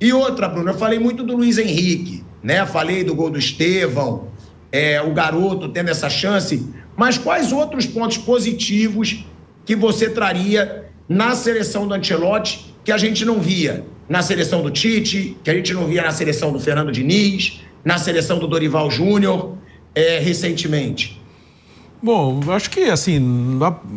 E outra, Bruno, eu falei muito do Luiz Henrique, né? Falei do gol do Estevão, o garoto tendo essa chance, mas quais outros pontos positivos que você traria na seleção do Ancelotti que a gente não via na seleção do Tite, que a gente não via na seleção do Fernando Diniz, na seleção do Dorival Júnior, recentemente? Bom, acho que, assim,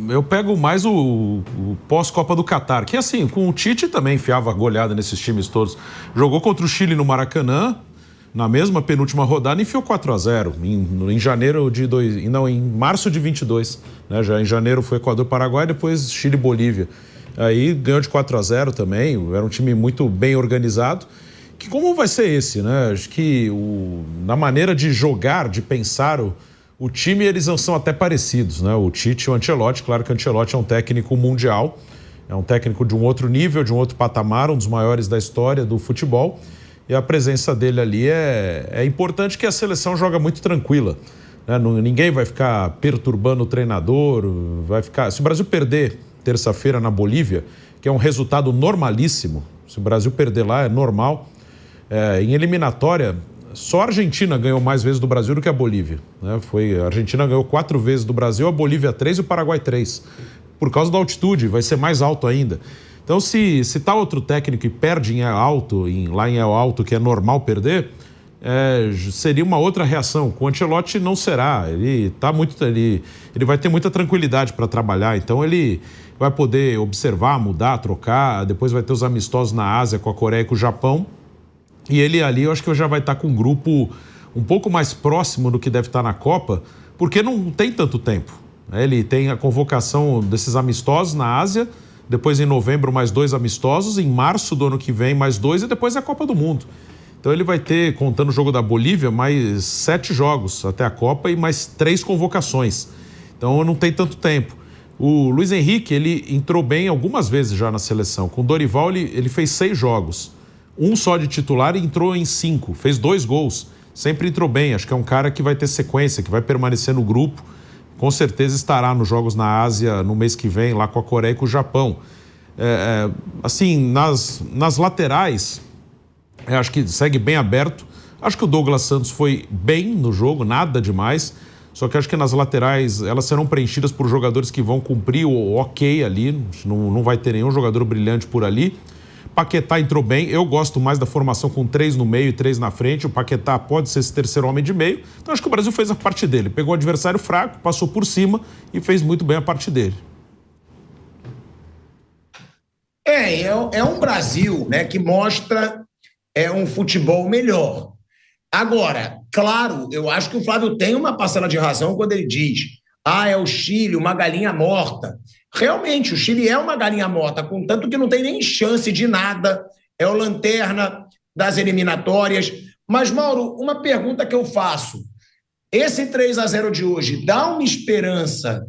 eu pego mais o pós-Copa do Catar, que, assim, com o Tite também enfiava goleada nesses times todos. Jogou contra o Chile no Maracanã, na mesma penúltima rodada, e enfiou 4-0 em janeiro em março de 22, né? Já em janeiro foi Equador-Paraguai, depois Chile e Bolívia. Aí ganhou de 4-0 também, era um time muito bem organizado. Que como vai ser esse, né? Acho que na maneira de jogar, de pensar o time, eles são até parecidos, né? O Tite e o Ancelotti, claro que o Ancelotti é um técnico mundial, é um técnico de um outro nível, de um outro patamar, um dos maiores da história do futebol, e a presença dele ali é importante, que a seleção joga muito tranquila, né? Ninguém vai ficar perturbando o treinador, se o Brasil perder terça-feira na Bolívia, que é um resultado normalíssimo, se o Brasil perder lá é normal, em eliminatória, só a Argentina ganhou mais vezes do Brasil do que a Bolívia, né? A Argentina ganhou 4 vezes do Brasil, a Bolívia 3 e o Paraguai 3. Por causa da altitude, vai ser mais alto ainda. Então, se tá outro técnico e perde lá em El Alto, que é normal perder, seria uma outra reação. Com o Ancelotti não será. Ele vai ter muita tranquilidade para trabalhar, então ele vai poder observar, mudar, trocar. Depois vai ter os amistosos na Ásia com a Coreia e com o Japão. E ele ali, eu acho que já vai estar com um grupo um pouco mais próximo do que deve estar na Copa, porque não tem tanto tempo. Ele tem a convocação desses amistosos na Ásia, depois em novembro mais 2 amistosos, em março do ano que vem mais 2 e depois a Copa do Mundo. Então ele vai ter, contando o jogo da Bolívia, mais 7 jogos até a Copa e mais 3 convocações. Então não tem tanto tempo. O Luiz Henrique, ele entrou bem algumas vezes já na seleção. Com o Dorival, ele fez 6 jogos. Um só de titular e entrou em 5, fez 2 gols, sempre entrou bem. Acho que é um cara que vai ter sequência, que vai permanecer no grupo, com certeza estará nos jogos na Ásia no mês que vem, lá com a Coreia e com o Japão. Assim, nas laterais, acho que segue bem aberto. Acho que o Douglas Santos foi bem no jogo, nada demais, só que acho que nas laterais elas serão preenchidas por jogadores que vão cumprir o ok ali, não vai ter nenhum jogador brilhante por ali. Paquetá entrou bem, eu gosto mais da formação com 3 no meio e 3 na frente. O Paquetá pode ser esse terceiro homem de meio. Então acho que o Brasil fez a parte dele, pegou o adversário fraco, passou por cima e fez muito bem a parte dele. É um Brasil, né, que mostra um futebol melhor. Agora, claro, eu acho que o Flávio tem uma parcela de razão quando ele diz: é o Chile, uma galinha morta. Realmente, o Chile é uma galinha morta, contanto que não tem nem chance de nada, é o lanterna das eliminatórias. Mas, Mauro, uma pergunta que eu faço: esse 3-0 de hoje dá uma esperança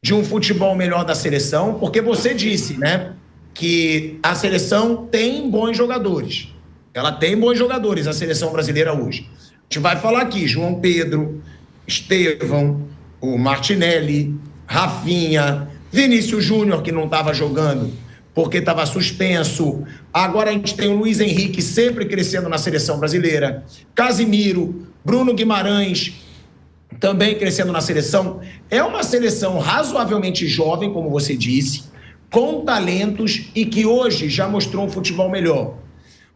de um futebol melhor da seleção? Porque você disse, né, que a seleção tem bons jogadores. Ela tem bons jogadores, a seleção brasileira hoje. A gente vai falar aqui: João Pedro, Estevão, o Martinelli, Rafinha, Vinícius Júnior, que não estava jogando porque estava suspenso. Agora a gente tem o Luiz Henrique sempre crescendo na seleção brasileira. Casimiro, Bruno Guimarães também crescendo na seleção. É uma seleção razoavelmente jovem, como você disse, com talentos e que hoje já mostrou um futebol melhor.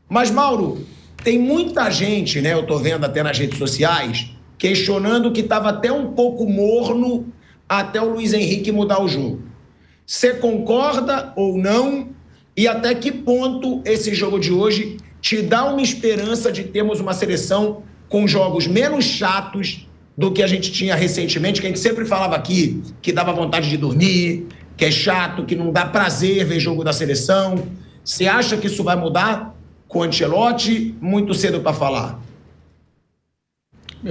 Mas, Mauro, tem muita gente, né, eu estou vendo até nas redes sociais, questionando que estava até um pouco morno até o Luiz Henrique mudar o jogo. Você concorda ou não? E até que ponto esse jogo de hoje te dá uma esperança de termos uma seleção com jogos menos chatos do que a gente tinha recentemente, que a gente sempre falava aqui, que dava vontade de dormir, que é chato, que não dá prazer ver jogo da seleção. Você acha que isso vai mudar com o Ancelotti? Muito cedo para falar.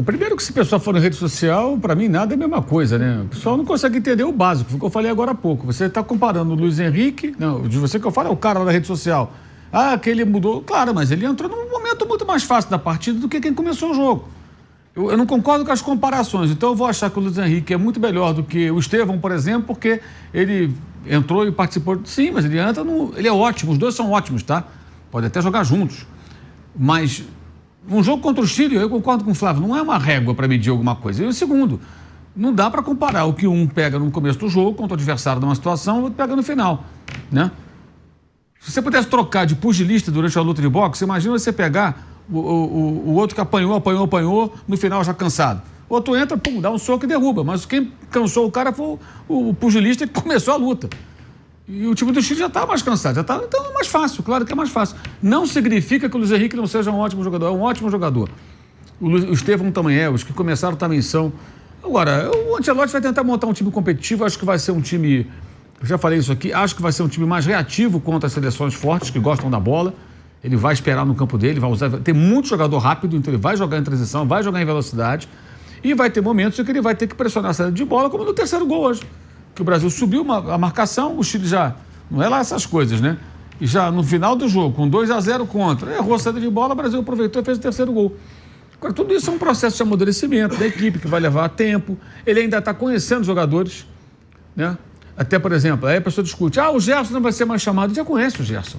Primeiro que se o pessoal for na rede social, para mim nada é a mesma coisa, né? O pessoal não consegue entender o básico, foi o que eu falei agora há pouco. Você está comparando o Luiz Henrique, não, de você que eu falo é o cara lá da rede social. Que ele mudou, claro, mas ele entrou num momento muito mais fácil da partida do que quem começou o jogo. Eu não concordo com as comparações, então eu vou achar que o Luiz Henrique é muito melhor do que o Estevão, por exemplo, porque ele entrou e participou. Sim, mas ele entra ele é ótimo, os dois são ótimos, tá? Pode até jogar juntos. Mas um jogo contra o Chile, eu concordo com o Flávio, não é uma régua para medir alguma coisa. E o segundo, não dá para comparar o que um pega no começo do jogo contra o adversário numa situação e o outro pega no final, né? Se você pudesse trocar de pugilista durante a luta de boxe, imagina você pegar o outro que apanhou, no final já cansado. O outro entra, pum, dá um soco e derruba. Mas quem cansou o cara foi o pugilista que começou a luta. E o time do Chile já está mais cansado. Então é mais fácil, claro que é mais fácil. Não significa que o Luiz Henrique não seja um ótimo jogador. É um ótimo jogador. O Estevão também é, os que começaram também são. Agora, o Ancelotti vai tentar montar um time competitivo. Acho que vai ser um time... Eu já falei isso aqui. Acho que vai ser um time mais reativo contra as seleções fortes que gostam da bola. Ele vai esperar no campo dele, vai usar... Tem muito jogador rápido, então ele vai jogar em transição, vai jogar em velocidade. E vai ter momentos em que ele vai ter que pressionar a saída de bola, como no terceiro gol hoje. Que o Brasil subiu a marcação, o Chile já... Não é lá essas coisas, né? E já no final do jogo, com 2-0 contra, errou a saída de bola, o Brasil aproveitou e fez o terceiro gol. Agora, tudo isso é um processo de amadurecimento da equipe, que vai levar tempo. Ele ainda está conhecendo os jogadores, né? Até, por exemplo, aí a pessoa discute, o Gerson não vai ser mais chamado. Já conhece o Gerson.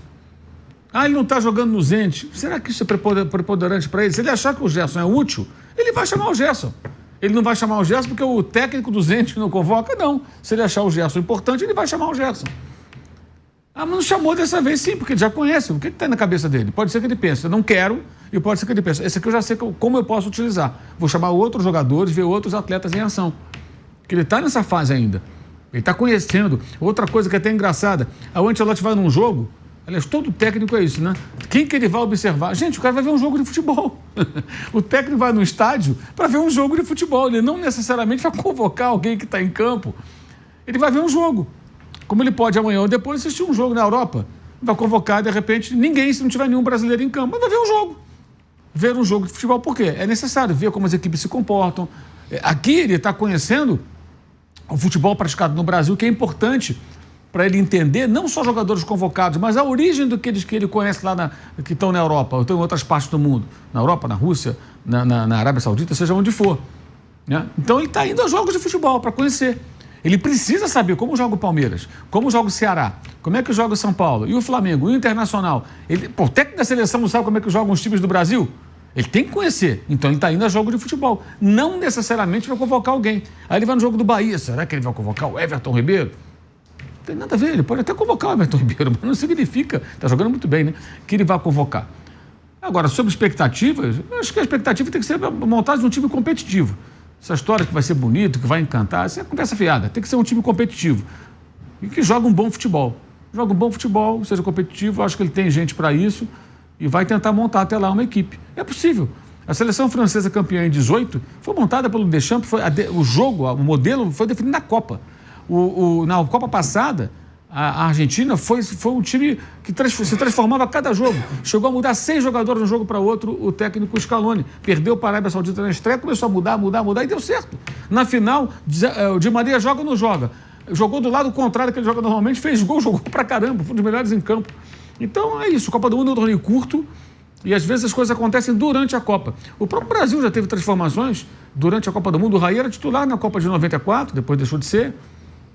Ele não está jogando no Zenit. Será que isso é preponderante para ele? Se ele achar que o Gerson é útil, ele vai chamar o Gerson. Ele não vai chamar o Gerson porque o técnico do Zenit não convoca, não. Se ele achar o Gerson importante, ele vai chamar o Gerson. Mas não chamou dessa vez, sim, porque ele já conhece. O que está na cabeça dele? Pode ser que ele pense, eu não quero, e pode ser que ele pense, esse aqui eu já sei como eu posso utilizar. Vou chamar outros jogadores, ver outros atletas em ação. Porque ele está nessa fase ainda. Ele está conhecendo. Outra coisa que é até engraçada, a Ancelotti vai num jogo, aliás, todo técnico é isso, né? Quem que ele vai observar? Gente, o cara vai ver um jogo de futebol. O técnico vai no estádio para ver um jogo de futebol. Ele não necessariamente vai convocar alguém que está em campo. Ele vai ver um jogo. Como ele pode amanhã ou depois assistir um jogo na Europa. Vai convocar, de repente, ninguém, se não tiver nenhum brasileiro em campo. Mas vai ver um jogo. Ver um jogo de futebol. Por quê? É necessário ver como as equipes se comportam. Aqui ele está conhecendo o futebol praticado no Brasil, que é importante para ele entender não só jogadores convocados, mas a origem daqueles que ele conhece lá que estão na Europa, ou estão em outras partes do mundo, na Europa, na Rússia, na Arábia Saudita, seja onde for. Né? Então ele está indo a jogos de futebol para conhecer. Ele precisa saber como joga o Palmeiras, como joga o Ceará, como é que joga o São Paulo, e o Flamengo, e o Internacional. O técnico da seleção não sabe como é que jogam os times do Brasil? Ele tem que conhecer, então ele está indo a jogo de futebol. Não necessariamente vai convocar alguém. Aí ele vai no jogo do Bahia, será que ele vai convocar o Everton Ribeiro? Não tem nada a ver, ele pode até convocar o Everton Ribeiro, mas não significa, está jogando muito bem, né? Que ele vai convocar. Agora, sobre expectativas, eu acho que a expectativa tem que ser a montagem de um time competitivo. Essa história que vai ser bonito, que vai encantar, isso é conversa fiada. Tem que ser um time competitivo e que joga um bom futebol. Joga um bom futebol, seja competitivo, eu acho que ele tem gente para isso. E vai tentar montar até lá uma equipe. É possível. A seleção francesa campeã em 18 foi montada pelo Deschamps, o jogo, o modelo foi definido na Copa. Na Copa passada, a Argentina foi um time que se transformava a cada jogo. Chegou a mudar 6 jogadores de um jogo para outro, o técnico Scaloni. Perdeu para a Arábia Saudita na estreia, começou a mudar e deu certo. Na final, o Di Maria joga ou não joga? Jogou do lado contrário que ele joga normalmente, fez gol, jogou pra caramba, foi um dos melhores em campo. Então é isso, a Copa do Mundo é um torneio curto e às vezes as coisas acontecem durante a Copa. O próprio Brasil já teve transformações durante a Copa do Mundo. O Raí era titular na Copa de 94, depois deixou de ser.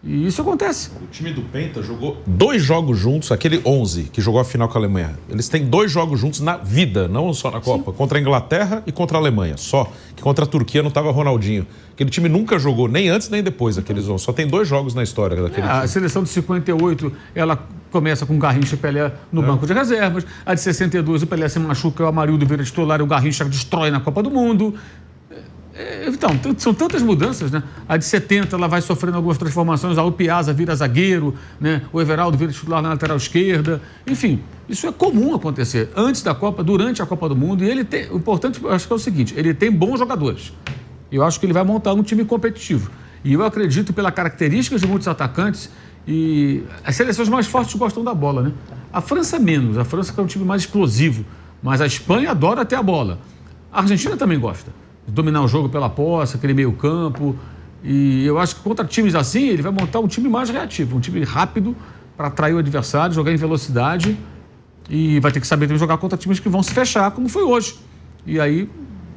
E isso acontece. O time do Penta jogou 2 jogos juntos, aquele 11 que jogou a final com a Alemanha. Eles têm 2 jogos juntos na vida, não só na Copa. Sim. Contra a Inglaterra e contra a Alemanha, só. Que contra a Turquia não estava Ronaldinho. Aquele time nunca jogou, nem antes nem depois daqueles 11. Só tem 2 jogos na história daquele time. A seleção de 58, ela começa com o Garrincha e Pelé no banco de reservas. A de 62, o Pelé se machuca, o Amarildo vira titular e o Garrincha destrói na Copa do Mundo. Então, são tantas mudanças, né? A de 70, ela vai sofrendo algumas transformações. O Piazza vira zagueiro, né? O Everaldo vira titular na lateral esquerda. Enfim, isso é comum acontecer antes da Copa, durante a Copa do Mundo. E ele tem, o importante, eu acho que é o seguinte, ele tem bons jogadores. Eu acho que ele vai montar um time competitivo. E eu acredito, pela característica de muitos atacantes, e as seleções mais fortes gostam da bola, né? A França menos, a França é um time mais explosivo, mas a Espanha adora ter a bola. A Argentina também gosta de dominar o jogo pela posse, aquele meio campo, e eu acho que contra times assim, ele vai montar um time mais reativo, um time rápido para atrair o adversário, jogar em velocidade, e vai ter que saber também jogar contra times que vão se fechar, como foi hoje. E aí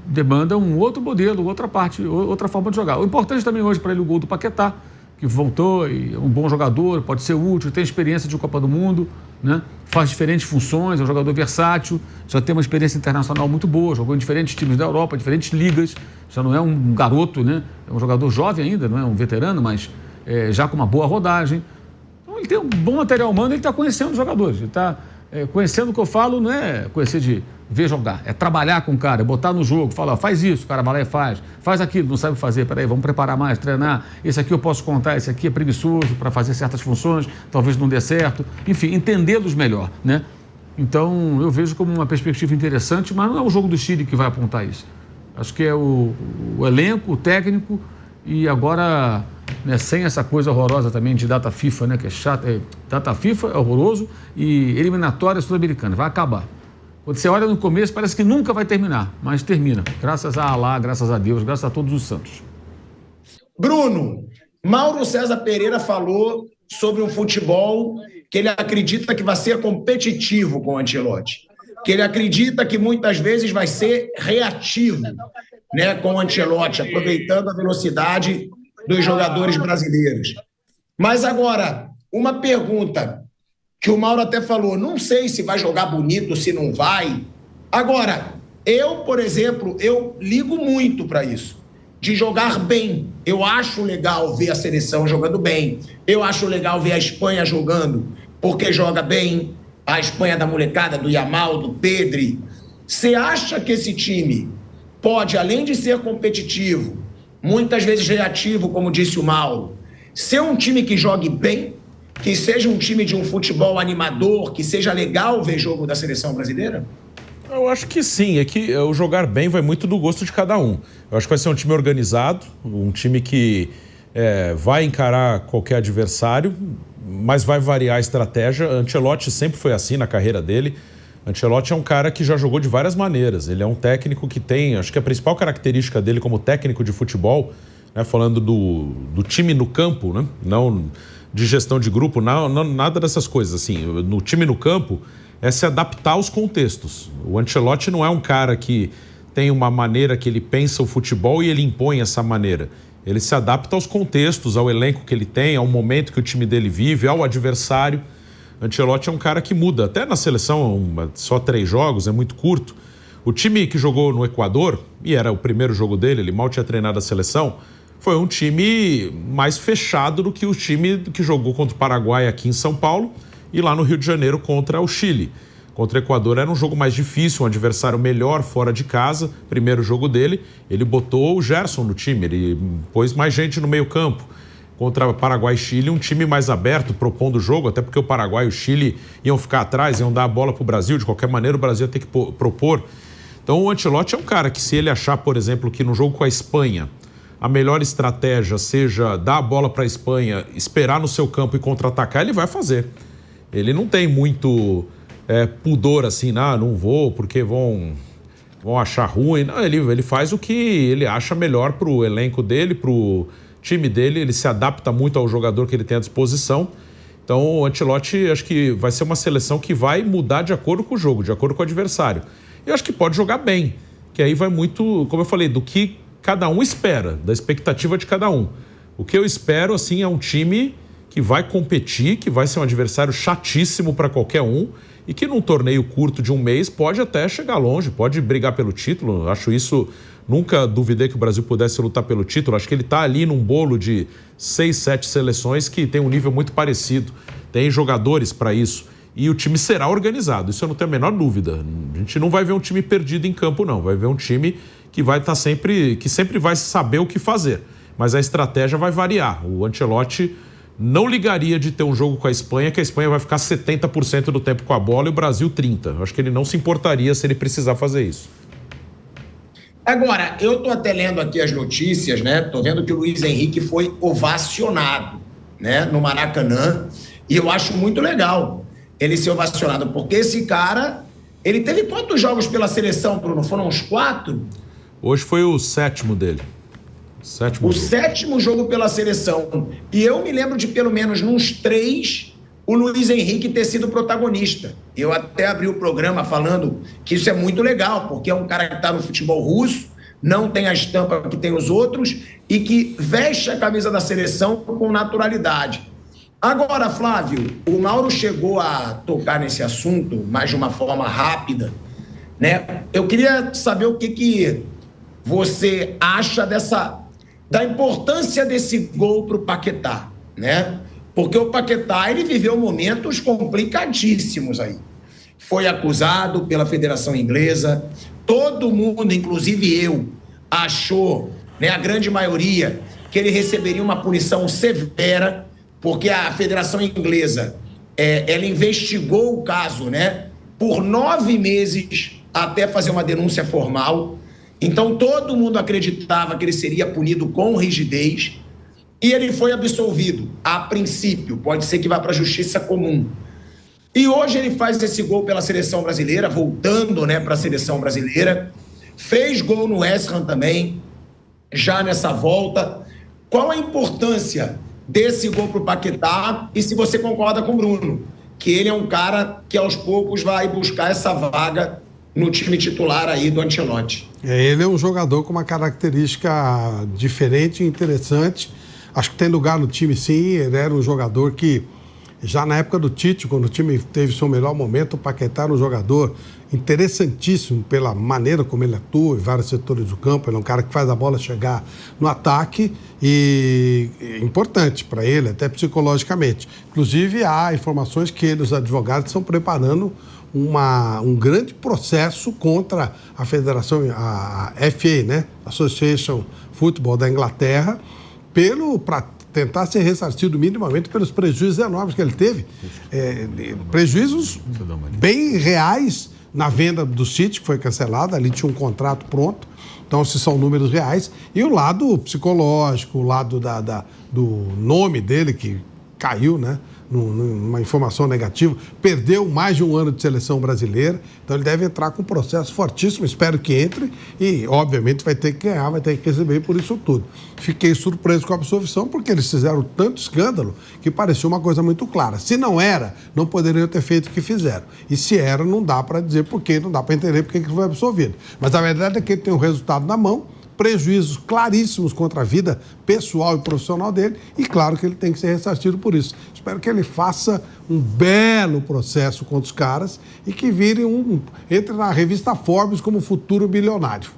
demanda um outro modelo, outra parte, outra forma de jogar. O importante também hoje para ele o gol do Paquetá, que voltou, e é um bom jogador, pode ser útil, tem experiência de Copa do Mundo, né? Faz diferentes funções, é um jogador versátil, já tem uma experiência internacional muito boa, jogou em diferentes times da Europa, diferentes ligas, já não é um garoto, né? É um jogador jovem ainda, não é um veterano, mas já com uma boa rodagem. Então ele tem um bom material humano, ele está conhecendo os jogadores, ele está conhecendo o que eu falo, não é conhecer de ver jogar, é trabalhar com o cara, é botar no jogo, falar, faz isso, o cara vai lá e faz aquilo, não sabe fazer, peraí, vamos preparar mais, treinar, esse aqui eu posso contar, esse aqui é preguiçoso para fazer certas funções, talvez não dê certo, enfim, entendê-los melhor, né? Então, eu vejo como uma perspectiva interessante, mas não é o jogo do Chile que vai apontar isso. Acho que é o elenco, o técnico e agora, né, sem essa coisa horrorosa também de data FIFA, né, que é chata, data FIFA é horroroso e eliminatória sul-americana, vai acabar. Quando você olha no começo, parece que nunca vai terminar, mas termina. Graças a Alá, graças a Deus, graças a todos os santos. Bruno, Mauro César Pereira falou sobre um futebol que ele acredita que vai ser competitivo com o Ancelotti, que ele acredita que muitas vezes vai ser reativo, né, com o Ancelotti, aproveitando a velocidade dos jogadores brasileiros. Mas agora, uma pergunta que o Mauro até falou, não sei se vai jogar bonito, se não vai. Agora, eu, por exemplo, eu ligo muito para isso, de jogar bem. Eu acho legal ver a seleção jogando bem. Eu acho legal ver a Espanha jogando, porque joga bem. A Espanha da molecada, do Yamal, do Pedri. Você acha que esse time pode, além de ser competitivo, muitas vezes reativo, como disse o Mauro, ser um time que jogue bem? Que seja um time de um futebol animador, que seja legal ver jogo da seleção brasileira? Eu acho que sim, é que o jogar bem vai muito do gosto de cada um. Eu acho que vai ser um time organizado, um time que vai encarar qualquer adversário, mas vai variar a estratégia. Ancelotti sempre foi assim na carreira dele. Ancelotti é um cara que já jogou de várias maneiras. Ele é um técnico que tem, acho que a principal característica dele como técnico de futebol, né, falando do time no campo, né, não de gestão de grupo, nada dessas coisas. Assim, no time no campo é se adaptar aos contextos. O Ancelotti não é um cara que tem uma maneira que ele pensa o futebol e ele impõe essa maneira. Ele se adapta aos contextos, ao elenco que ele tem, ao momento que o time dele vive, ao adversário. Ancelotti é um cara que muda. Até na seleção, só 3 jogos, é muito curto. O time que jogou no Equador, e era o primeiro jogo dele, ele mal tinha treinado a seleção, foi um time mais fechado do que o time que jogou contra o Paraguai aqui em São Paulo e lá no Rio de Janeiro contra o Chile. Contra o Equador era um jogo mais difícil, um adversário melhor fora de casa. Primeiro jogo dele, ele botou o Gerson no time, ele pôs mais gente no meio campo. Contra Paraguai e Chile, um time mais aberto, propondo o jogo, até porque o Paraguai e o Chile iam ficar atrás, iam dar a bola para o Brasil. De qualquer maneira, o Brasil ia ter que propor. Então o Ancelotti é um cara que, se ele achar, por exemplo, que no jogo com a Espanha a melhor estratégia seja dar a bola para a Espanha, esperar no seu campo e contra-atacar, ele vai fazer. Ele não tem muito pudor assim, não vou porque vão achar ruim. Não, ele faz o que ele acha melhor para o elenco dele, para o time dele. Ele se adapta muito ao jogador que ele tem à disposição. Então o Ancelotti, acho que vai ser uma seleção que vai mudar de acordo com o jogo, de acordo com o adversário. Eu acho que pode jogar bem, que aí vai muito, como eu falei, do que cada um espera, da expectativa de cada um. O que eu espero, assim, é um time que vai competir, que vai ser um adversário chatíssimo para qualquer um e que num torneio curto de um mês pode até chegar longe, pode brigar pelo título. Acho isso, nunca duvidei que o Brasil pudesse lutar pelo título. Acho que ele está ali num bolo de 6, 7 seleções que tem um nível muito parecido. Tem jogadores para isso. E o time será organizado, isso eu não tenho a menor dúvida. A gente não vai ver um time perdido em campo, não. Vai ver um time que vai estar que sempre vai saber o que fazer. Mas a estratégia vai variar. O Ancelotti não ligaria de ter um jogo com a Espanha, que a Espanha vai ficar 70% do tempo com a bola e o Brasil 30%. Eu acho que ele não se importaria se ele precisar fazer isso. Agora, eu estou até lendo aqui as notícias, né? Estou vendo que o Luiz Henrique foi ovacionado, né, no Maracanã. E eu acho muito legal ele ser ovacionado, porque esse cara, ele teve quantos jogos pela seleção, Bruno? Foram uns 4? Hoje foi o 7º dele. O 7º jogo pela seleção. E eu me lembro de pelo menos nos 3 o Luiz Henrique ter sido protagonista. Eu até abri o programa falando que isso é muito legal, porque é um cara que está no futebol russo, não tem a estampa que tem os outros e que veste a camisa da seleção com naturalidade. Agora, Flávio, o Mauro chegou a tocar nesse assunto, mas de uma forma rápida, né? Eu queria saber o que você acha da importância desse gol para o Paquetá, né? Porque o Paquetá, ele viveu momentos complicadíssimos aí. Foi acusado pela Federação Inglesa, todo mundo, inclusive eu, achou, né, a grande maioria, que ele receberia uma punição severa, porque a Federação Inglesa, ela investigou o caso, né, por 9 meses até fazer uma denúncia formal. Então, todo mundo acreditava que ele seria punido com rigidez e ele foi absolvido, a princípio. Pode ser que vá para a justiça comum. E hoje ele faz esse gol pela seleção brasileira, voltando, né, para a seleção brasileira. Fez gol no West Ham também, já nessa volta. Qual a importância desse gol para o Paquetá? E se você concorda com o Bruno, que ele é um cara que aos poucos vai buscar essa vaga no time titular aí do Ancelotti. Ele é um jogador com uma característica diferente e interessante. Acho que tem lugar no time, sim. Ele era um jogador que, já na época do Tite, quando o time teve seu melhor momento, o Paquetá era um jogador interessantíssimo pela maneira como ele atua em vários setores do campo. Ele é um cara que faz a bola chegar no ataque e é importante para ele, até psicologicamente. Inclusive, há informações que os advogados estão preparando um grande processo contra a federação, a FA, né? Association Football da Inglaterra, para tentar ser ressarcido minimamente pelos prejuízos enormes que ele teve. Prejuízos bem reais na venda do City, que foi cancelada, ali tinha um contrato pronto, então esses são números reais. E o lado psicológico, o lado do nome dele, que caiu, né? Numa informação negativa, perdeu mais de um ano de seleção brasileira, então ele deve entrar com um processo fortíssimo, espero que entre e, obviamente, vai ter que ganhar, vai ter que receber por isso tudo. Fiquei surpreso com a absolvição, porque eles fizeram tanto escândalo que parecia uma coisa muito clara. Se não era, não poderiam ter feito o que fizeram. E se era, não dá para dizer por quê, não dá para entender por que ele foi absolvido. Mas a verdade é que ele tem um resultado na mão, prejuízos claríssimos contra a vida pessoal e profissional dele, e claro que ele tem que ser ressarcido por isso. Espero que ele faça um belo processo contra os caras e que entre na revista Forbes como futuro bilionário.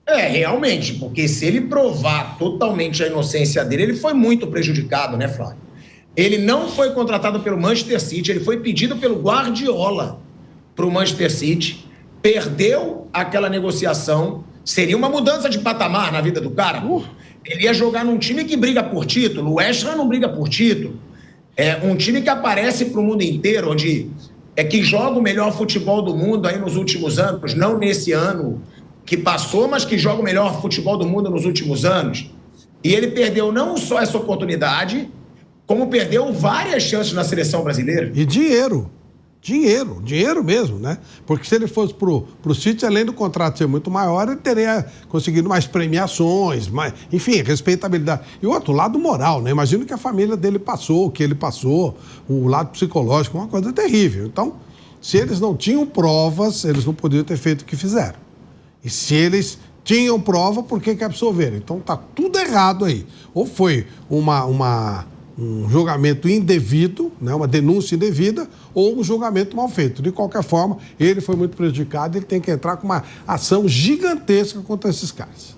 Realmente, porque se ele provar totalmente a inocência dele, ele foi muito prejudicado, né, Flávio? Ele não foi contratado pelo Manchester City, ele foi pedido pelo Guardiola para o Manchester City, perdeu aquela negociação, seria uma mudança de patamar na vida do cara. Ele ia jogar num time que briga por título, o West Ham não briga por título. É um time que aparece para o mundo inteiro, onde que joga o melhor futebol do mundo aí nos últimos anos, não nesse ano que passou, mas que joga o melhor futebol do mundo nos últimos anos. E ele perdeu não só essa oportunidade, como perdeu várias chances na seleção brasileira. E dinheiro mesmo, né? Porque se ele fosse pro City, além do contrato ser muito maior, ele teria conseguido mais premiações, enfim, respeitabilidade. E o outro lado moral, né? Imagina que a família dele passou, o que ele passou, o lado psicológico, uma coisa terrível. Então, se eles não tinham provas, eles não podiam ter feito o que fizeram. E se eles tinham prova, por que absolveram? Então tá tudo errado aí. Ou foi um julgamento indevido, né, uma denúncia indevida, ou um julgamento mal feito. De qualquer forma, ele foi muito prejudicado, ele tem que entrar com uma ação gigantesca contra esses caras.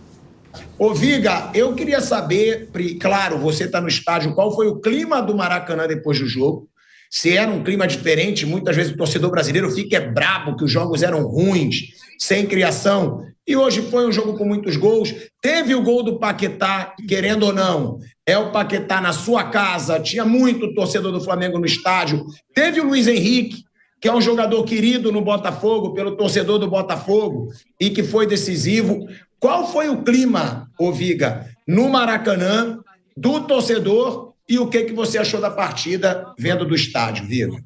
Ô Viga, eu queria saber, claro, você está no estádio, qual foi o clima do Maracanã depois do jogo? Se era um clima diferente, muitas vezes o torcedor brasileiro fica brabo que os jogos eram ruins, sem criação. E hoje foi um jogo com muitos gols. Teve o gol do Paquetá, querendo ou não, é o Paquetá na sua casa, tinha muito torcedor do Flamengo no estádio. Teve o Luiz Henrique, que é um jogador querido no Botafogo, pelo torcedor do Botafogo, e que foi decisivo. Qual foi o clima, ô Viga, no Maracanã, do torcedor, e o que você achou da partida vendo do estádio, Viga?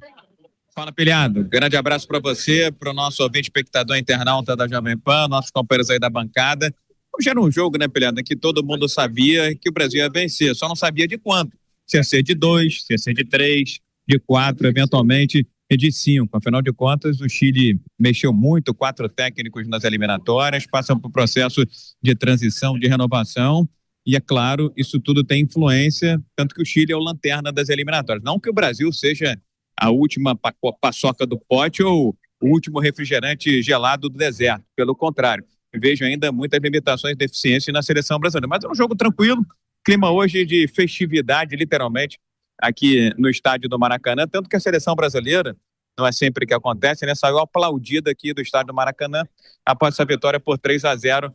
Fala, Pilhado. Grande abraço para você, para o nosso ouvinte, espectador internauta da Jovem Pan, nossos companheiros aí da bancada. Hoje era um jogo, né, Pilhado, que todo mundo sabia que o Brasil ia vencer, só não sabia de quanto. Se ia ser de 2, se ia ser de 3, de 4, eventualmente. de 5. Afinal de contas, o Chile mexeu muito, 4 técnicos nas eliminatórias, passam por processo de transição, de renovação, e é claro, isso tudo tem influência, tanto que o Chile é o lanterna das eliminatórias. Não que o Brasil seja a última paçoca do pote ou o último refrigerante gelado do deserto, pelo contrário, vejo ainda muitas limitações e deficiências na seleção brasileira, mas é um jogo tranquilo, clima hoje de festividade, literalmente, aqui no estádio do Maracanã, tanto que a seleção brasileira, não é sempre que acontece, né, saiu aplaudida aqui do estádio do Maracanã após essa vitória por 3-0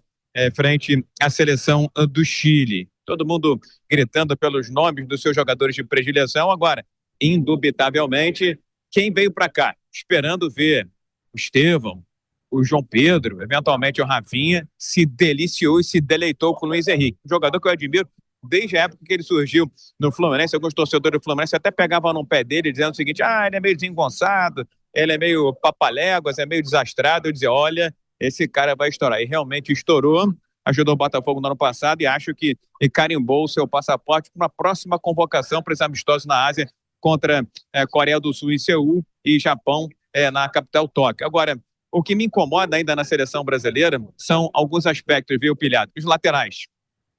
frente à seleção do Chile. Todo mundo gritando pelos nomes dos seus jogadores de predileção. Agora, indubitavelmente, quem veio para cá esperando ver o Estevão, o João Pedro, eventualmente o Rafinha, se deliciou e se deleitou com o Luiz Henrique, um jogador que eu admiro desde a época que ele surgiu no Fluminense. Alguns torcedores do Fluminense até pegavam no pé dele, dizendo o seguinte: ele é meio desengonçado, ele é meio papaléguas, é meio desastrado. Eu dizia, olha, esse cara vai estourar. E realmente estourou, ajudou o Botafogo no ano passado e acho que carimbou o seu passaporte para uma próxima convocação para os amistosos na Ásia contra Coreia do Sul em Seul e Japão na capital Tóquio. Agora, o que me incomoda ainda na seleção brasileira são alguns aspectos, viu, Pilhado? Os laterais.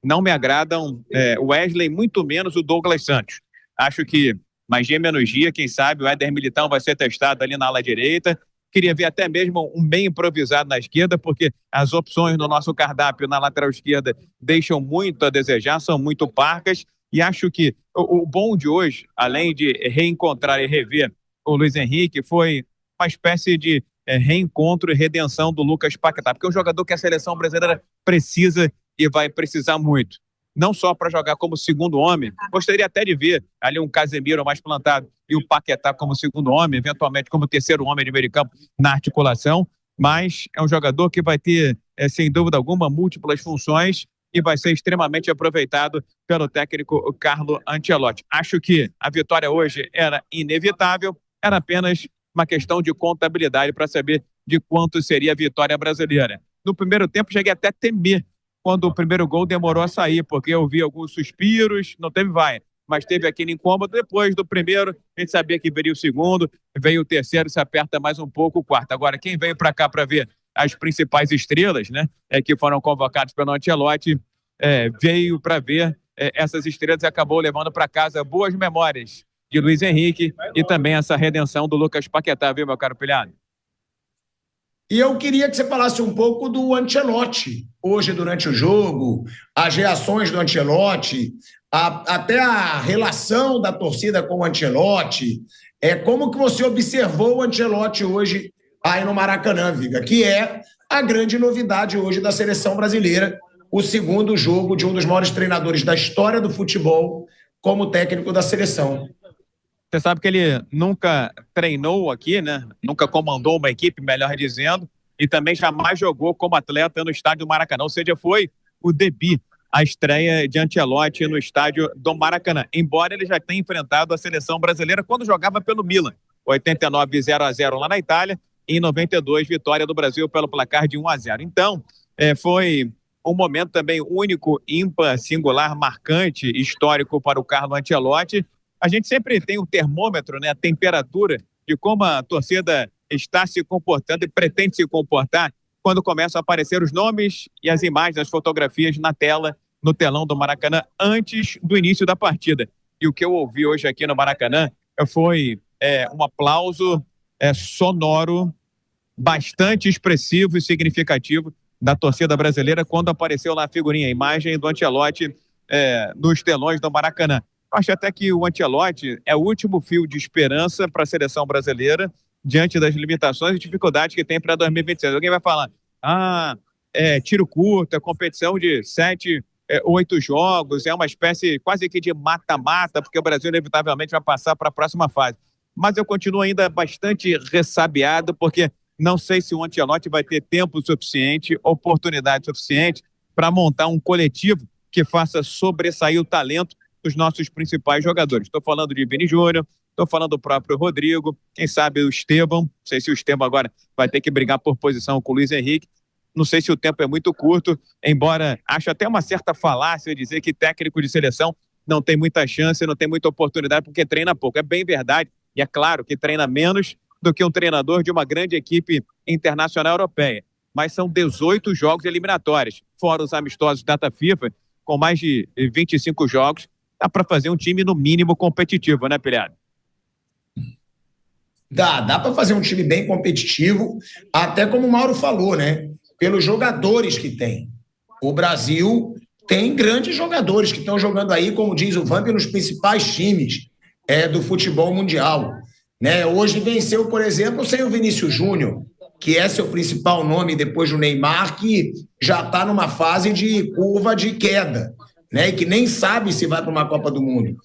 Não me agradam o Wesley, muito menos o Douglas Santos. Acho que mais dia menos dia, quem sabe, o Éder Militão vai ser testado ali na ala direita. Queria ver até mesmo um bem improvisado na esquerda, porque as opções no nosso cardápio na lateral esquerda deixam muito a desejar, são muito parcas. E acho que o bom de hoje, além de reencontrar e rever o Luiz Henrique, foi uma espécie de reencontro e redenção do Lucas Paquetá, porque é um jogador que a seleção brasileira precisa e vai precisar muito. Não só para jogar como segundo homem, gostaria até de ver ali um Casemiro mais plantado e o Paquetá como segundo homem, eventualmente como terceiro homem de meio de campo na articulação, mas é um jogador que vai ter, sem dúvida alguma, múltiplas funções e vai ser extremamente aproveitado pelo técnico Carlo Ancelotti. Acho que a vitória hoje era inevitável, era apenas uma questão de contabilidade para saber de quanto seria a vitória brasileira. No primeiro tempo, cheguei até a temer quando o primeiro gol demorou a sair, porque eu vi alguns suspiros, não teve vai, mas teve aquele incômodo. Depois do primeiro, a gente sabia que viria o segundo, veio o terceiro, se aperta mais um pouco o quarto. Agora, quem veio para cá para ver as principais estrelas, né, que foram convocados pelo Ancelotti, veio para ver essas estrelas e acabou levando para casa boas memórias de Luiz Henrique e também essa redenção do Lucas Paquetá, viu, meu caro Pilhado? E eu queria que você falasse um pouco do Ancelotti, hoje durante o jogo, as reações do Ancelotti, até a relação da torcida com o Ancelotti. Como que você observou o Ancelotti hoje aí no Maracanã, Viga, que é a grande novidade hoje da seleção brasileira, o segundo jogo de um dos maiores treinadores da história do futebol como técnico da seleção. Você sabe que ele nunca treinou aqui, né? Nunca comandou uma equipe, melhor dizendo, e também jamais jogou como atleta no estádio do Maracanã. Ou seja, foi o debut, a estreia de Ancelotti no estádio do Maracanã. Embora ele já tenha enfrentado a seleção brasileira quando jogava pelo Milan. 89 0-0 lá na Itália e em 92 vitória do Brasil pelo placar de 1-0. Então, foi um momento também único, ímpar, singular, marcante, histórico para o Carlo Ancelotti. A gente sempre tem um termômetro, né, a temperatura de como a torcida está se comportando e pretende se comportar quando começam a aparecer os nomes e as imagens, as fotografias na tela, no telão do Maracanã, antes do início da partida. E o que eu ouvi hoje aqui no Maracanã foi um aplauso sonoro, bastante expressivo e significativo da torcida brasileira quando apareceu lá a figurinha, a imagem do Ancelotti nos telões do Maracanã. Acho até que o Ancelotti é o último fio de esperança para a seleção brasileira diante das limitações e dificuldades que tem para 2026. Alguém vai falar, tiro curto, é competição de 7, 8 jogos, é uma espécie quase que de mata-mata, porque o Brasil inevitavelmente vai passar para a próxima fase. Mas eu continuo ainda bastante ressabiado, porque não sei se o Ancelotti vai ter tempo suficiente, oportunidade suficiente para montar um coletivo que faça sobressair o talento dos nossos principais jogadores. Estou falando de Vini Júnior, estou falando do próprio Rodrigo, quem sabe o Estevão, não sei se o Estevão agora vai ter que brigar por posição com o Luiz Henrique, não sei se o tempo é muito curto, embora acho até uma certa falácia dizer que técnico de seleção não tem muita chance, não tem muita oportunidade porque treina pouco. É bem verdade, e é claro que treina menos do que um treinador de uma grande equipe internacional europeia. Mas são 18 jogos eliminatórios, fora os amistosos data FIFA, com mais de 25 jogos, dá para fazer um time no mínimo competitivo, né, Pilhado? Dá para fazer um time bem competitivo, até como o Mauro falou, né? Pelos jogadores que tem. O Brasil tem grandes jogadores que estão jogando aí, como diz o Vamp, nos principais times do futebol mundial. Né? Hoje venceu, por exemplo, sem o Vinícius Júnior, que é seu principal nome depois do Neymar, que já está numa fase de curva de queda, né? E que nem sabe se vai para uma Copa do Mundo.